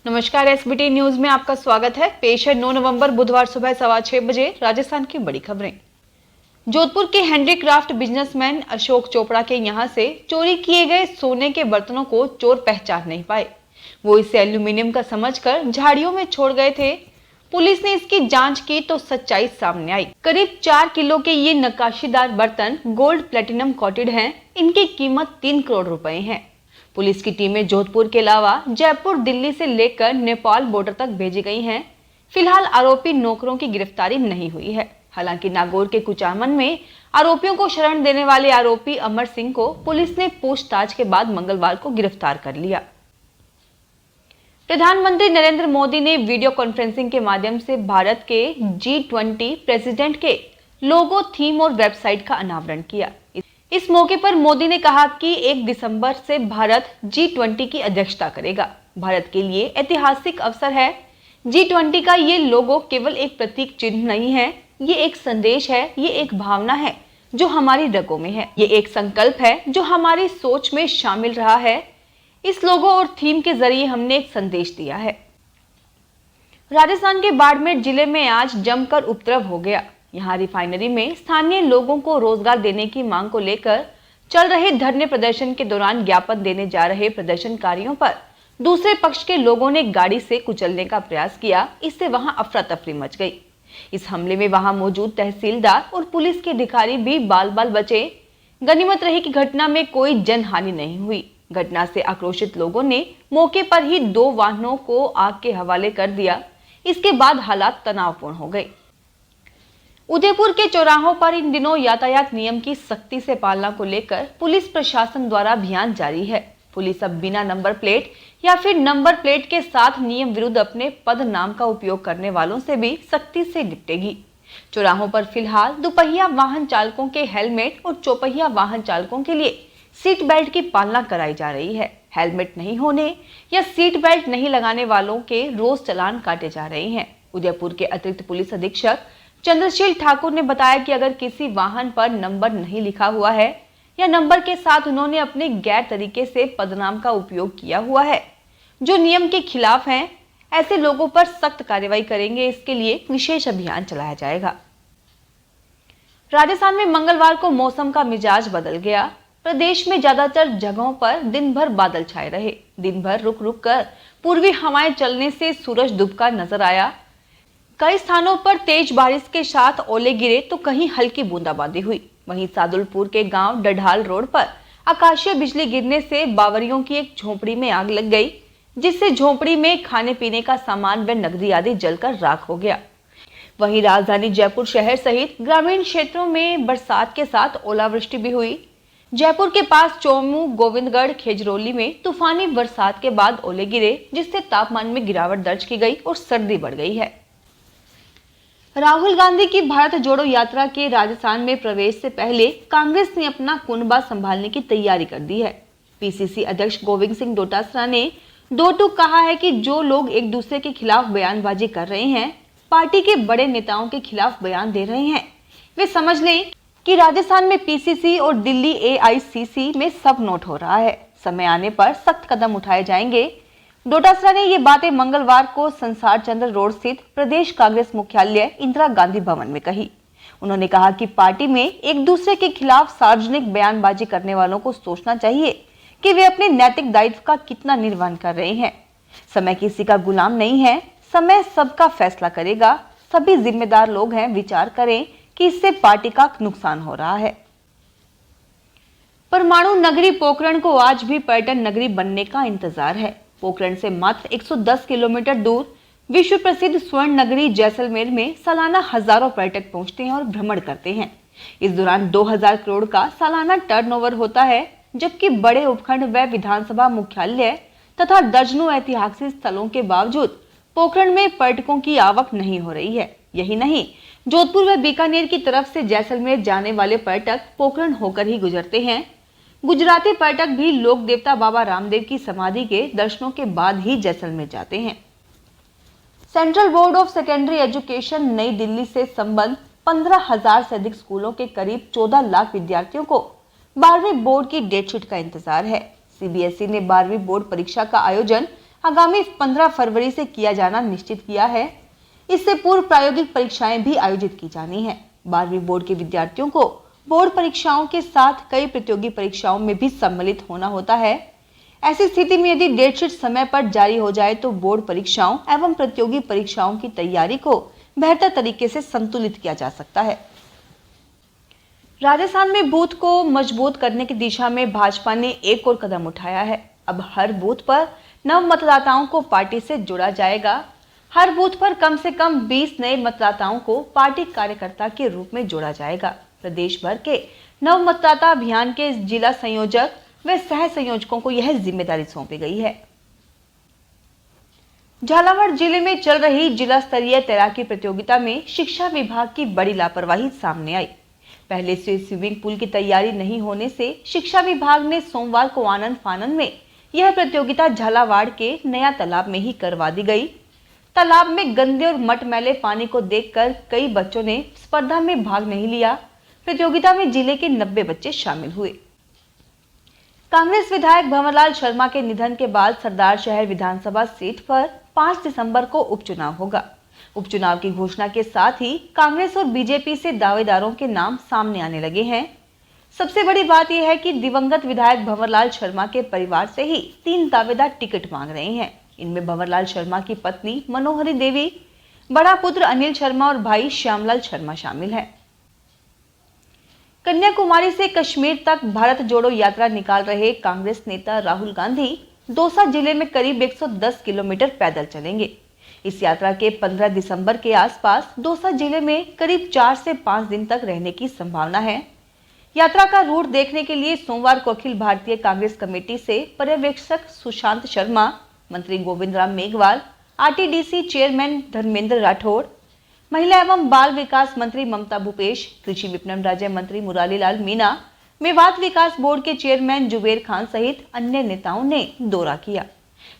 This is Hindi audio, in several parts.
नमस्कार, एसबीटी न्यूज में आपका स्वागत है। पेश है 9 नवंबर बुधवार सुबह 6:15 बजे राजस्थान की बड़ी खबरें। जोधपुर के हैंडीक्राफ्ट बिजनेसमैन अशोक चोपड़ा के यहां से चोरी किए गए सोने के बर्तनों को चोर पहचान नहीं पाए। वो इसे एल्यूमिनियम का समझकर झाड़ियों में छोड़ गए थे। पुलिस ने इसकी जांच की तो सच्चाई सामने आई। करीब 4 किलो के ये नक्काशीदार बर्तन गोल्ड प्लेटिनम कोटेड हैं। इनकी कीमत 3 करोड़ रुपए है। पुलिस की टीमें जोधपुर के अलावा जयपुर, दिल्ली से लेकर नेपाल बॉर्डर तक भेजी गई हैं। फिलहाल आरोपी नौकरों की गिरफ्तारी नहीं हुई है। हालांकि नागौर के कुचामन में आरोपियों को शरण देने वाले आरोपी अमर सिंह को पुलिस ने पूछताछ के बाद मंगलवार को गिरफ्तार कर लिया। प्रधानमंत्री नरेंद्र मोदी ने वीडियो कॉन्फ्रेंसिंग के माध्यम से भारत के G20 प्रेसिडेंट के लोगो, थीम और वेबसाइट का अनावरण किया। इस मौके पर मोदी ने कहा कि 1 दिसंबर से भारत G20 की अध्यक्षता करेगा। भारत के लिए ऐतिहासिक अवसर है। G20 का ये लोगो केवल एक प्रतीक चिन्ह नहीं है, ये एक संदेश है, ये एक भावना है जो हमारी रगों में है, ये एक संकल्प है जो हमारी सोच में शामिल रहा है। इस लोगो और थीम के जरिए हमने एक संदेश दिया है। राजस्थान के बाड़मेर जिले में आज जमकर उपद्रव हो गया। यहाँ रिफाइनरी में स्थानीय लोगों को रोजगार देने की मांग को लेकर चल रहे धरने प्रदर्शन के दौरान ज्ञापन देने जा रहे प्रदर्शनकारियों पर दूसरे पक्ष के लोगों ने गाड़ी से कुचलने का प्रयास किया। इससे वहां अफरा तफरी मच गई। इस हमले में वहां मौजूद तहसीलदार और पुलिस के अधिकारी भी बाल बाल बचे। गनीमत रही कि घटना में कोई जनहानि नहीं हुई। घटना से आक्रोशित लोगों ने मौके पर ही 2 वाहनों को आग के हवाले कर दिया। इसके बाद हालात तनावपूर्ण हो गए। उदयपुर के चौराहों पर इन दिनों यातायात नियम की सख्ती से पालना को लेकर पुलिस प्रशासन द्वारा अभियान जारी है। पुलिस अब बिना नंबर प्लेट या फिर नंबर प्लेट के साथ नियम विरुद्ध अपने पद नाम का उपयोग करने वालों से भी सख्ती से निपटेगी। चौराहों पर फिलहाल दुपहिया वाहन चालकों के हेलमेट और चौपहिया वाहन चालकों के लिए सीट बेल्ट की पालना कराई जा रही है। हेलमेट नहीं होने या सीट बेल्ट नहीं लगाने वालों के रोज चालान काटे जा रहे हैं। उदयपुर के अतिरिक्त पुलिस अधीक्षक चंद्रशील ठाकुर ने बताया कि अगर किसी वाहन पर नंबर नहीं लिखा हुआ है या नंबर के साथ उन्होंने अपने गैर तरीके से पदनाम का उपयोग किया हुआ है जो नियम के खिलाफ हैं, ऐसे लोगों पर सख्त कार्रवाई करेंगे। इसके लिए विशेष अभियान चलाया जाएगा। राजस्थान में मंगलवार को मौसम का मिजाज बदल गया। प्रदेश में ज्यादातर जगहों पर दिन भर बादल छाए रहे। दिन भर रुक रुक कर पूर्वी हवाएं चलने से सूरज डूबता नजर आया। कई स्थानों पर तेज बारिश के साथ ओले गिरे तो कहीं हल्की बूंदाबांदी हुई। वहीं सादुलपुर के गांव डढाल रोड पर आकाशीय बिजली गिरने से बावरियों की एक झोपड़ी में आग लग गई, जिससे झोपड़ी में खाने पीने का सामान व नकदी आदि जलकर राख हो गया। वहीं राजधानी जयपुर शहर सहित ग्रामीण क्षेत्रों में बरसात के साथ ओलावृष्टि भी हुई। जयपुर के पास चोमू, गोविंदगढ़, खेजरोली में तूफानी बरसात के बाद ओले गिरे, जिससे तापमान में गिरावट दर्ज की गई और सर्दी बढ़ गई है। राहुल गांधी की भारत जोड़ो यात्रा के राजस्थान में प्रवेश से पहले कांग्रेस ने अपना कुनबा संभालने की तैयारी कर दी है। पीसीसी अध्यक्ष गोविंद सिंह डोटासरा ने दो टूक कहा है कि जो लोग एक दूसरे के खिलाफ बयानबाजी कर रहे हैं, पार्टी के बड़े नेताओं के खिलाफ बयान दे रहे हैं, वे समझ लें कि राजस्थान में पीसीसी और दिल्ली AICC में सब नोट हो रहा है। समय आने पर सख्त कदम उठाए जाएंगे। डोटासरा ने ये बातें मंगलवार को संसार चंद्र रोड स्थित प्रदेश कांग्रेस मुख्यालय इंदिरा गांधी भवन में कही। उन्होंने कहा कि पार्टी में एक दूसरे के खिलाफ सार्वजनिक बयानबाजी करने वालों को सोचना चाहिए कि वे अपने नैतिक दायित्व का कितना निर्वहन कर रहे हैं। समय किसी का गुलाम नहीं है, समय सबका फैसला करेगा। सभी जिम्मेदार लोग हैं, विचार करें कि इससे पार्टी का नुकसान हो रहा है। परमाणु नगरी पोखरण को आज भी पर्यटन नगरी बनने का इंतजार है। पोखरण से मात्र 110 किलोमीटर दूर विश्व प्रसिद्ध स्वर्ण नगरी जैसलमेर में सालाना हजारों पर्यटक पहुंचते हैं और भ्रमण करते हैं। इस दौरान 2000 करोड़ का सालाना टर्नओवर होता है, जबकि बड़े उपखंड व विधानसभा मुख्यालय तथा दर्जनों ऐतिहासिक स्थलों के बावजूद पोखरण में पर्यटकों की आवक नहीं हो रही है। यही नहीं, जोधपुर व बीकानेर की तरफ से जैसलमेर जाने वाले पर्यटक पोखरण होकर ही गुजरते हैं। गुजराती पर्यटक भी लोक देवता बाबा रामदेव की समाधि के दर्शनों के बाद ही जैसलमेर जाते हैं। Central board of secondary education नई दिल्ली से संबद्ध 15,000 से अधिक स्कूलों के करीब 14 लाख विद्यार्थियों को 12वीं बोर्ड की डेटशीट का इंतजार है। CBSE ने 12वीं बोर्ड परीक्षा का आयोजन आगामी 15 फरवरी से किया जाना निश्चित किया है। इससे पूर्व प्रायोगिक परीक्षाएं भी आयोजित की जानी है। 12वीं बोर्ड के विद्यार्थियों को बोर्ड परीक्षाओं के साथ कई प्रतियोगी परीक्षाओं में भी सम्मिलित होना होता है। ऐसी स्थिति में यदि डेटशीट समय पर जारी हो जाए तो बोर्ड परीक्षाओं एवं प्रतियोगी परीक्षाओं की तैयारी को बेहतर तरीके से संतुलित किया जा सकता है। राजस्थान में बूथ को मजबूत करने की दिशा में भाजपा ने एक और कदम उठाया है। अब हर बूथ पर नव मतदाताओं को पार्टी से जोड़ा जाएगा। हर बूथ पर कम से कम 20 नए मतदाताओं को पार्टी कार्यकर्ता के रूप में जोड़ा जाएगा। प्रदेश भर के नव मतदाता अभियान के जिला संयोजक व सह संयोजकों को यह जिम्मेदारी सौंपी गई है। झालावाड़ जिले में चल रही जिला स्तरीय तैराकी प्रतियोगिता में शिक्षा विभाग की बड़ी लापरवाही सामने आई। पहले से स्विमिंग पूल की तैयारी नहीं होने से शिक्षा विभाग ने सोमवार को आनंद फानन में यह प्रतियोगिता झालावाड़ के नया तालाब में ही करवा दी गई। तालाब में गंदे और मटमैले पानी को देखकर कई बच्चों ने स्पर्धा में भाग नहीं लिया। प्रतियोगिता में जिले के 90 बच्चे शामिल हुए। कांग्रेस विधायक भंवरलाल शर्मा के निधन के बाद सरदार शहर विधानसभा सीट पर 5 दिसंबर को उपचुनाव होगा। उपचुनाव की घोषणा के साथ ही कांग्रेस और बीजेपी से दावेदारों के नाम सामने आने लगे हैं। सबसे बड़ी बात यह है कि दिवंगत विधायक भंवरलाल शर्मा के परिवार से ही 3 दावेदार टिकट मांग रहे हैं। इनमें भंवरलाल शर्मा की पत्नी मनोहरी देवी, बड़ा पुत्र अनिल शर्मा और भाई श्यामलाल शर्मा शामिल हैं। कन्याकुमारी से कश्मीर तक भारत जोड़ो यात्रा निकाल रहे कांग्रेस नेता राहुल गांधी दौसा जिले में करीब 110 किलोमीटर पैदल चलेंगे। इस यात्रा के 15 दिसंबर के आसपास दौसा जिले में करीब 4 से 5 दिन तक रहने की संभावना है। यात्रा का रूट देखने के लिए सोमवार को अखिल भारतीय कांग्रेस कमेटी से पर्यवेक्षक सुशांत शर्मा, मंत्री गोविंद राम मेघवाल, आरटीडीसी चेयरमैन धर्मेंद्र राठौड़, महिला एवं बाल विकास मंत्री ममता भूपेश, कृषि विपणन राज्य मंत्री मुरारी लाल मीणा, मेवात विकास बोर्ड के चेयरमैन जुबेर खान सहित अन्य नेताओं ने दौरा किया।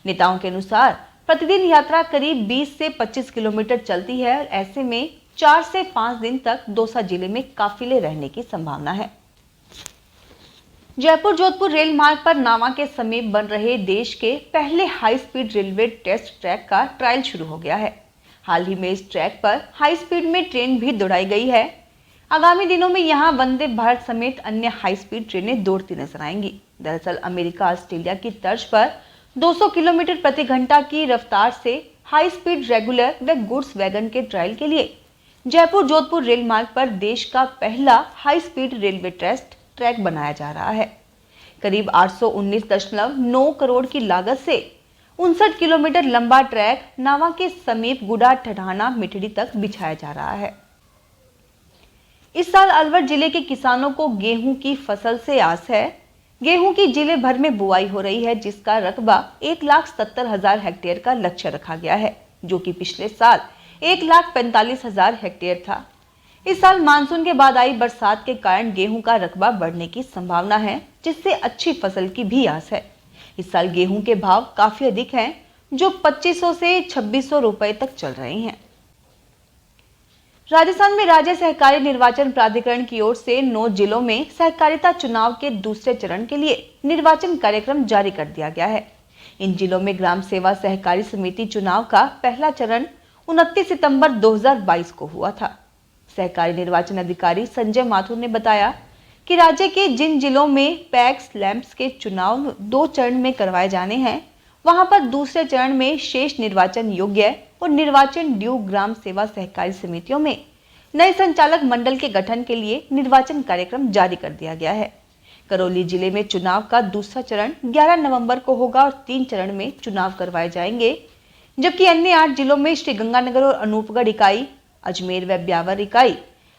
नेताओं के अनुसार प्रतिदिन यात्रा करीब 20 से 25 किलोमीटर चलती है और ऐसे में 4 से 5 दिन तक दौसा जिले में काफिले रहने की संभावना है। जयपुर जोधपुर रेल मार्ग पर नावा के समीप बन रहे देश के पहले high speed railway test track का ट्रायल शुरू हो गया है। हाल ही में इस ट्रैक पर हाई स्पीड में ट्रेन भी दौड़ाई गई है। आगामी दिनों में यहां वंदे भारत समेत अन्य हाई स्पीड ट्रेनें दौड़ती नजर आएंगी। दरअसल अमेरिका ऑस्ट्रेलिया की तर्ज पर 200 किलोमीटर प्रति घंटा की रफ्तार से हाई स्पीड रेगुलर व गुड्स वैगन के ट्रायल के लिए जयपुर जोधपुर रेल मार्ग पर देश का पहला high speed railway test track बनाया जा रहा है। करीब 819.9 करोड़ की लागत से 59 किलोमीटर लंबा ट्रैक नावा के समीप गुडा ठठाना मिठड़ी तक बिछाया जा रहा है। इस साल अलवर जिले के किसानों को गेहूं की फसल से आस है। गेहूं की जिले भर में बुआई हो रही है, जिसका रकबा 1,70,000 हेक्टेयर का लक्ष्य रखा गया है, जो कि पिछले साल 1,45,000 हेक्टेयर था। इस साल मानसून के बाद आई बरसात के कारण गेहूं का रकबा बढ़ने की संभावना है, जिससे अच्छी फसल की भी आस है। इस साल गेहूं के भाव काफी अधिक हैं, जो 2500 से 2600 रुपए तक चल रहे हैं। राजस्थान में राज्य सहकारी निर्वाचन प्राधिकरण की ओर से 9 जिलों में सहकारिता चुनाव के दूसरे चरण के लिए निर्वाचन कार्यक्रम जारी कर दिया गया है। इन जिलों में ग्राम सेवा सहकारी समिति चुनाव का पहला चरण 29 सितंबर 2022 को हुआ था। सहकारी निर्वाचन अधिकारी संजय माथुर ने बताया कि राज्य के जिन जिलों में पैक्स लैंप्स के चुनाव 2 चरण में करवाए जाने हैं, वहां पर दूसरे चरण में शेष निर्वाचन योग्य और निर्वाचन ड्यू ग्राम सेवा सहकारी समितियों में नए संचालक मंडल के गठन के लिए निर्वाचन कार्यक्रम जारी कर दिया गया है। करौली जिले में चुनाव का दूसरा चरण 11 नवंबर को होगा और 3 चरण में चुनाव करवाए जाएंगे, जबकि अन्य 8 जिलों में श्रीगंगानगर और अनूपगढ़ इकाई, अजमेर व ब्यावर इकाई,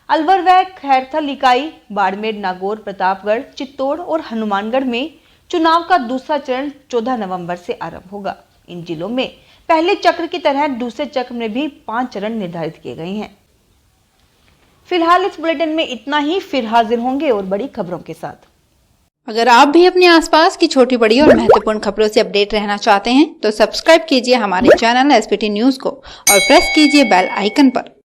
अलवर व खैरथल इकाई, बाड़मेर, नागौर, प्रतापगढ़, चित्तौड़ और हनुमानगढ़ में चुनाव का दूसरा चरण 14 नवंबर से आरंभ होगा। इन जिलों में पहले चक्र की तरह दूसरे चक्र में भी 5 चरण निर्धारित किए गए हैं। फिलहाल इस बुलेटिन में इतना ही, फिर हाजिर होंगे और बड़ी खबरों के साथ। अगर आप भी अपने आसपास की छोटी बड़ी और महत्वपूर्ण खबरों से अपडेट रहना चाहते हैं तो सब्सक्राइब कीजिए हमारे चैनल एसपीटी न्यूज को और प्रेस कीजिए बेल आइकन पर।